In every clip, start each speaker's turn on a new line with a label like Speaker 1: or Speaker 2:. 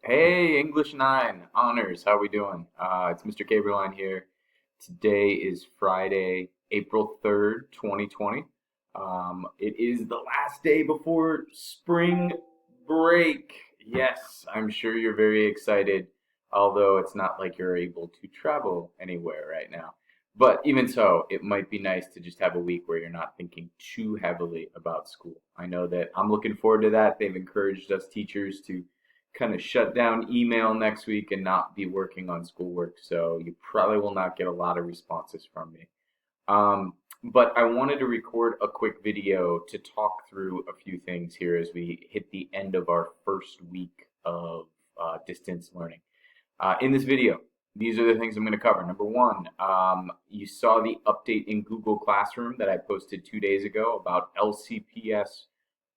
Speaker 1: Hey, English 9 honors, how we doing? It's Mr. Gabrielline here. Today is Friday, April 3rd, 2020. It is the last day before spring break. Yes, I'm sure you're very excited, although it's not like you're able to travel anywhere right now. But even so, it might be nice to just have a week where you're not thinking too heavily about school. I know that I'm looking forward to that. They've encouraged us teachers to kind of shut down email next week and not be working on schoolwork. So you probably will not get a lot of responses from me. Um, but I wanted to record a quick video to talk through a few things here as we hit the end of our first week of distance learning. In this video, these are the things I'm going to cover. Number one, you saw the update in Google Classroom that I posted 2 days ago about LCPS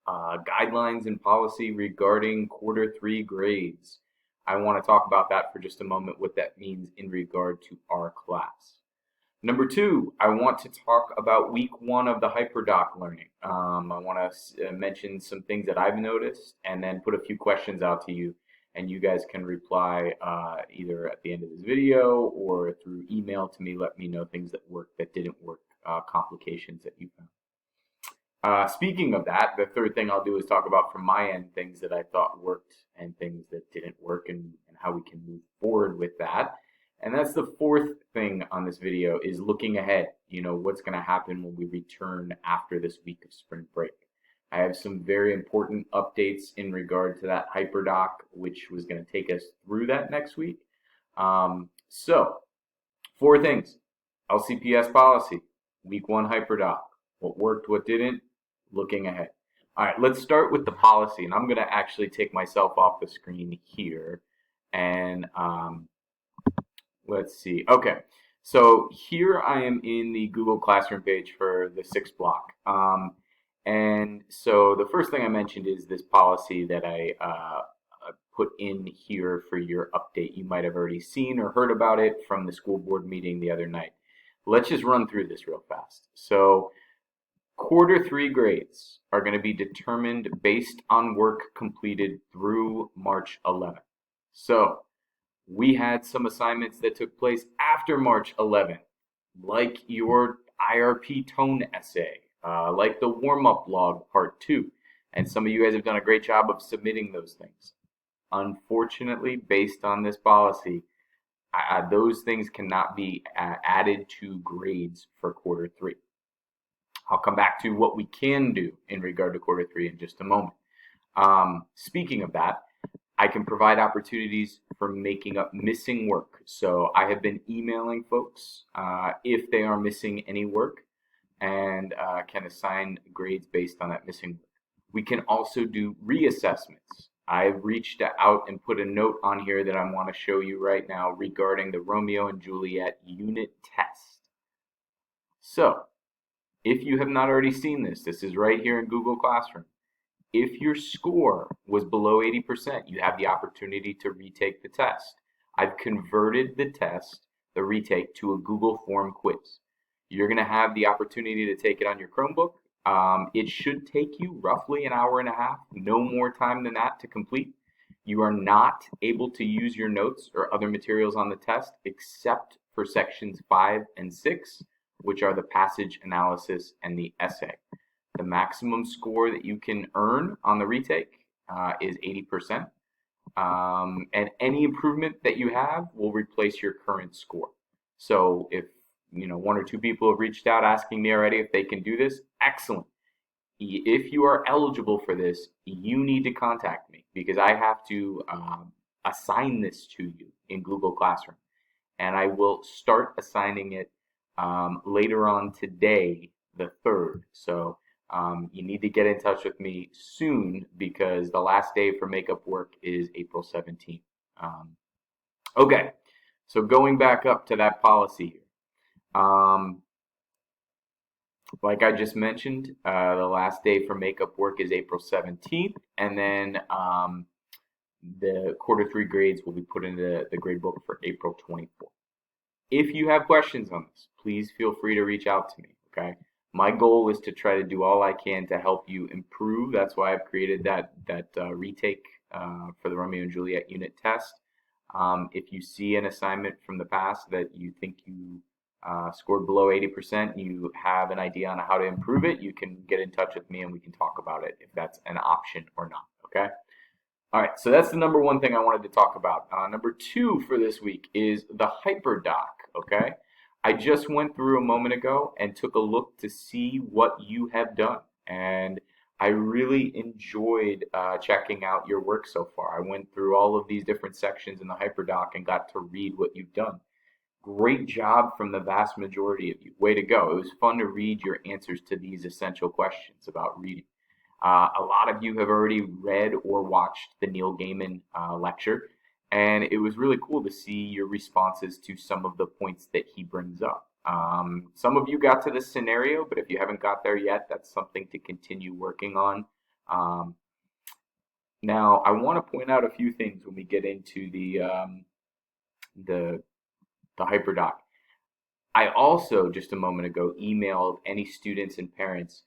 Speaker 1: guidelines and policy regarding quarter 3 grades. I want to talk about that for just a moment, what that means in regard to our class. Number two, I want to talk about week 1 of the HyperDoc learning. I want to mention some things that I've noticed and then put a few questions out to you, and you guys can reply either at the end of this video or through email to me. Let me know things that worked, that didn't work, complications that you found. Speaking of that, the third thing I'll do is talk about from my end things that I thought worked and things that didn't work and how we can move forward with that. And that's the fourth thing on this video is looking ahead. You know, what's going to happen when we return after this week of spring break. I have some very important updates in regard to that HyperDoc, which was going to take us through that next week. So, 4 things. LCPS policy, week 1 HyperDoc, what worked, what didn't, looking ahead. All right, let's start with the policy, and I'm going to actually take myself off the screen here, and let's see. Okay, so here I am in the Google Classroom page for the 6th block. And so the first thing I mentioned is this policy that I put in here for your update. You might have already seen or heard about it from the school board meeting the other night. Let's just run through this real fast. So quarter 3 grades are going to be determined based on work completed through March 11th. So we had some assignments that took place after March 11th, like your IRP tone essay, like the warm-up log part 2. And some of you guys have done a great job of submitting those things. Unfortunately, based on this policy, those things cannot be added to grades for quarter 3. I'll come back to what we can do in regard to quarter 3 in just a moment. Speaking of that, I can provide opportunities for making up missing work. So I have been emailing folks if they are missing any work and can assign grades based on that missing work. We can also do reassessments. I've reached out and put a note on here that I want to show you right now regarding the Romeo and Juliet unit test. So, if you have not already seen this, this is right here in Google Classroom. If your score was below 80%, you have the opportunity to retake the test. I've converted the test, the retake, to a Google form quiz. You're going to have the opportunity to take it on your Chromebook. It should take you roughly an hour and a half, no more time than that to complete. You are not able to use your notes or other materials on the test except for sections 5 and 6, which are the passage analysis and the essay. The maximum score that you can earn on the retake is 80%. And any improvement that you have will replace your current score. So if 1 or 2 people have reached out asking me already if they can do this, excellent. If you are eligible for this, you need to contact me because I have to assign this to you in Google Classroom. And I will start assigning it later on today, the 3rd. So you need to get in touch with me soon because the last day for makeup work is April 17th. Okay, so going back up to that policy here. Like I just mentioned, the last day for makeup work is April 17th, and then the quarter 3 grades will be put into the grade book for April 24th. If you have questions on this, please feel free to reach out to me, okay? My goal is to try to do all I can to help you improve. That's why I've created that retake for the Romeo and Juliet unit test. If you see an assignment from the past that you think you scored below 80%, you have an idea on how to improve it, you can get in touch with me and we can talk about it if that's an option or not, okay? All right, so that's the number one thing I wanted to talk about. Number two for this week is the HyperDoc, okay? I just went through a moment ago and took a look to see what you have done. And I really enjoyed checking out your work so far. I went through all of these different sections in the HyperDoc and got to read what you've done. Great job from the vast majority of you. Way to go. It was fun to read your answers to these essential questions about reading. A lot of you have already read or watched the Neil Gaiman lecture, and it was really cool to see your responses to some of the points that he brings up. Some of you got to this scenario, but if you haven't got there yet, that's something to continue working on. Now, I want to point out a few things when we get into the HyperDoc. I also, just a moment ago, emailed any students and parents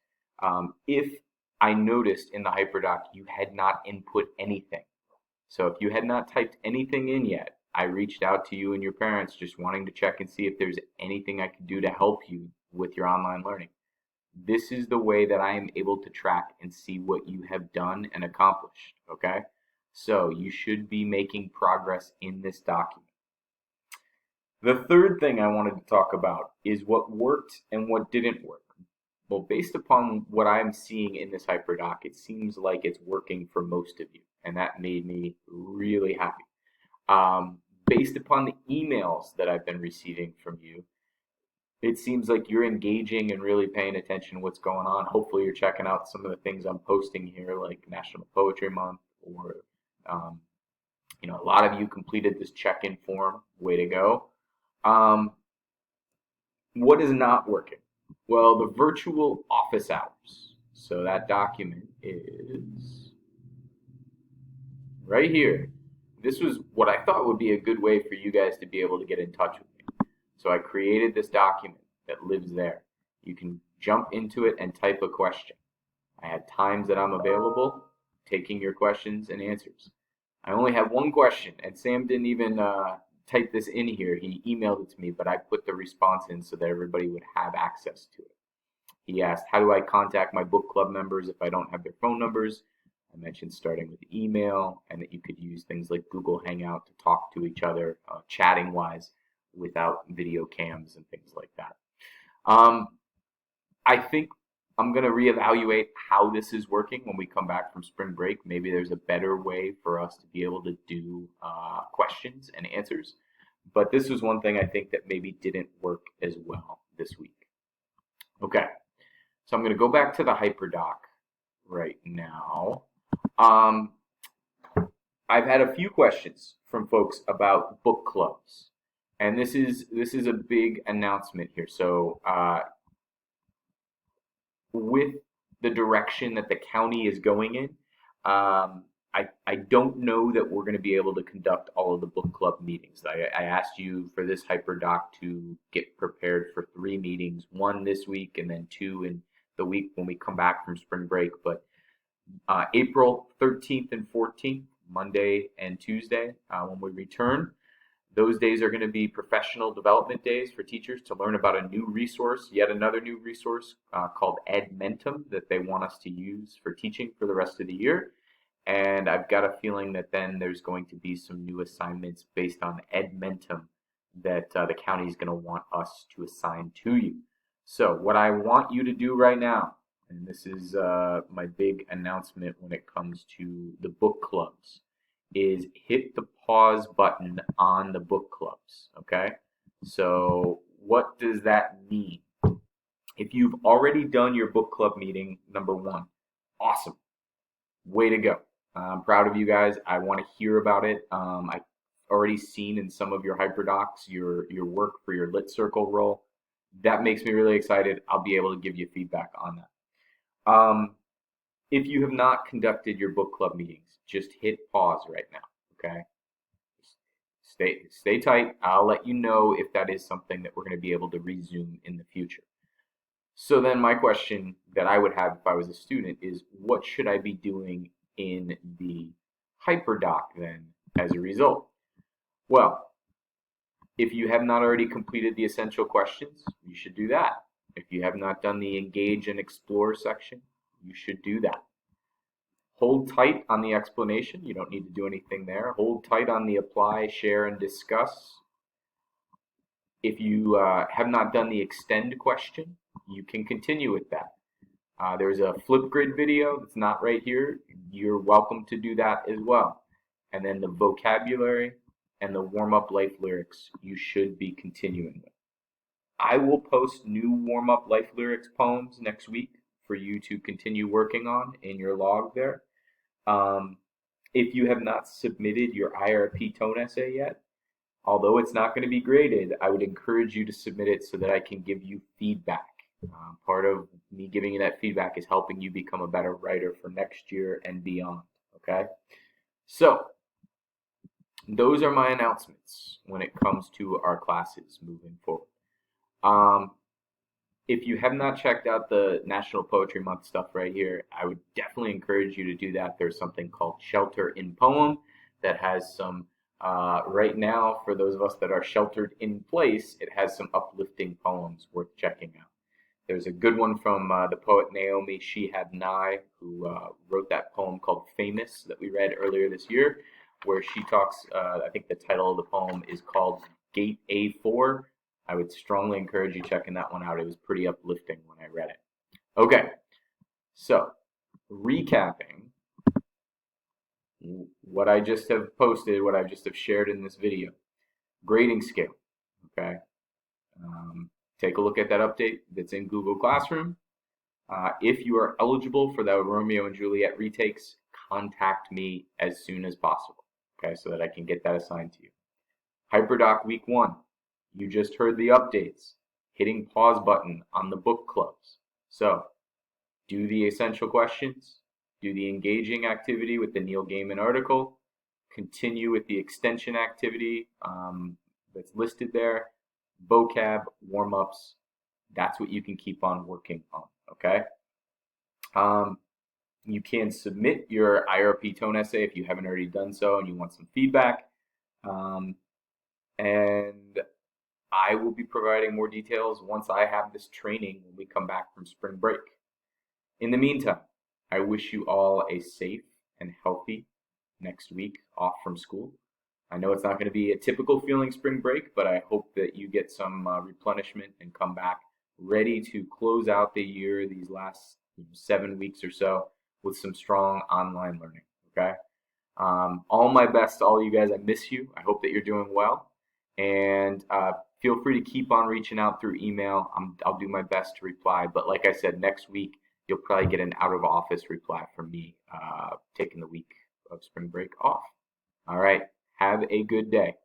Speaker 1: if I noticed in the HyperDoc you had not input anything. So if you had not typed anything in yet, I reached out to you and your parents just wanting to check and see if there's anything I could do to help you with your online learning. This is the way that I am able to track and see what you have done and accomplished, okay? So you should be making progress in this document. The third thing I wanted to talk about is what worked and what didn't work. Well, based upon what I'm seeing in this HyperDoc, it seems like it's working for most of you, and that made me really happy. Based upon the emails that I've been receiving from you, it seems like you're engaging and really paying attention to what's going on. Hopefully you're checking out some of the things I'm posting here, like National Poetry Month, or a lot of you completed this check-in form. Way to go. What is not working? Well, the virtual office hours. So that document is right here. This was what I thought would be a good way for you guys to be able to get in touch with me. So I created this document that lives there. You can jump into it and type a question. I had times that I'm available, taking your questions and answers. I only have one question, and Sam didn't even type this in here. He emailed it to me, but I put the response in so that everybody would have access to it. He asked, how do I contact my book club members if I don't have their phone numbers? I mentioned starting with email, and that you could use things like Google Hangout to talk to each other, chatting-wise, without video cams and things like that. I think I'm going to reevaluate how this is working when we come back from spring break. Maybe there's a better way for us to be able to do questions and answers. But this was one thing I think that maybe didn't work as well this week. Okay, so I'm going to go back to the HyperDoc right now. I've had a few questions from folks about book clubs. And this is a big announcement here. So with the direction that the county is going in, I don't know that we're going to be able to conduct all of the book club meetings. I asked you for this HyperDoc to get prepared for 3 meetings, 1 this week and then 2 in the week when we come back from spring break. But April 13th and 14th, Monday and Tuesday, when we return, those days are going to be professional development days for teachers to learn about a new resource, yet another new resource called Edmentum that they want us to use for teaching for the rest of the year. And I've got a feeling that then there's going to be some new assignments based on Edmentum that the county is going to want us to assign to you. So what I want you to do right now, and this is my big announcement when it comes to the book clubs, is hit the pause button on the book clubs, okay? So what does that mean? If you've already done your book club meeting, number 1, awesome. Way to go. I'm proud of you guys. I want to hear about it. I've already seen in some of your HyperDocs your work for your Lit Circle role. That makes me really excited. I'll be able to give you feedback on that. If you have not conducted your book club meetings, just hit pause right now, okay? Stay tight. I'll let you know if that is something that we're going to be able to resume in the future. So then my question that I would have if I was a student is, what should I be doing in the HyperDoc then as a result? Well, if you have not already completed the essential questions, you should do that. If you have not done the engage and explore section, you should do that. Hold tight on the explanation. You don't need to do anything there. Hold tight on the apply, share, and discuss. If you have not done the extend question, you can continue with that. There's a Flipgrid video that's not right here. You're welcome to do that as well. And then the vocabulary and the warm-up life lyrics you should be continuing with. I will post new warm-up life lyrics poems next week for you to continue working on in your log there. If you have not submitted your IRP tone essay yet, although it's not going to be graded, I would encourage you to submit it so that I can give you feedback. Part of me giving you that feedback is helping you become a better writer for next year and beyond. Okay? So, those are my announcements when it comes to our classes moving forward. If you have not checked out the National Poetry Month stuff right here, I would definitely encourage you to do that. There's something called Shelter in Poem that has some, right now, for those of us that are sheltered in place, it has some uplifting poems worth checking out. There's a good one from the poet Naomi Shihab Nye, who wrote that poem called Famous that we read earlier this year, where she talks, I think the title of the poem is called Gate A4. I would strongly encourage you checking that one out. It was pretty uplifting when I read it. Okay, so recapping what I just have posted, what I just have shared in this video. Grading scale, okay? Take a look at that update that's in Google Classroom. If you are eligible for the Romeo and Juliet retakes, contact me as soon as possible, okay, so that I can get that assigned to you. HyperDoc Week 1. You just heard the updates. Hitting pause button on the book clubs. So, do the essential questions, do the engaging activity with the Neil Gaiman article, continue with the extension activity that's listed there, vocab, warm-ups. That's what you can keep on working on, okay? You can submit your IRP tone essay if you haven't already done so and you want some feedback. And I will be providing more details once I have this training when we come back from spring break. In the meantime, I wish you all a safe and healthy next week off from school. I know it's not going to be a typical feeling spring break, but I hope that you get some replenishment and come back ready to close out the year, these last 7 weeks or so, with some strong online learning, okay? All my best to all you guys. I miss you. I hope that you're doing well. And feel free to keep on reaching out through email. I'll do my best to reply. But like I said, next week, you'll probably get an out-of-office reply from me taking the week of spring break off. All right. Have a good day.